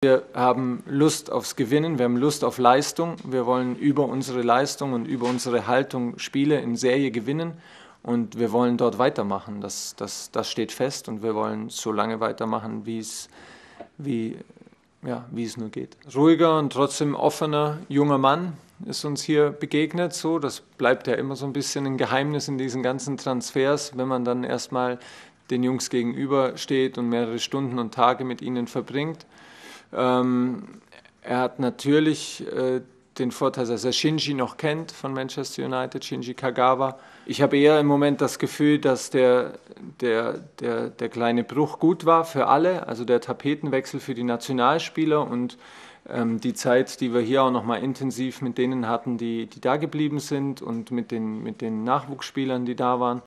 Wir haben Lust aufs Gewinnen, wir haben Lust auf Leistung. Wir wollen über unsere Leistung und über unsere Haltung Spiele in Serie gewinnen und wir wollen dort weitermachen. Das steht fest und wir wollen so lange weitermachen, wie es nur geht. Ruhiger und trotzdem offener junger Mann ist uns hier begegnet. So, das bleibt ja immer so ein bisschen ein Geheimnis in diesen ganzen Transfers, wenn man dann erstmal den Jungs gegenüber steht und mehrere Stunden und Tage mit ihnen verbringt. Er hat natürlich den Vorteil, dass er Shinji noch kennt von Manchester United, Shinji Kagawa. Ich habe eher im Moment das Gefühl, dass der kleine Bruch gut war für alle, also der Tapetenwechsel für die Nationalspieler und die Zeit, die wir hier auch nochmal intensiv mit denen hatten, die da geblieben sind und mit den Nachwuchsspielern, die da waren.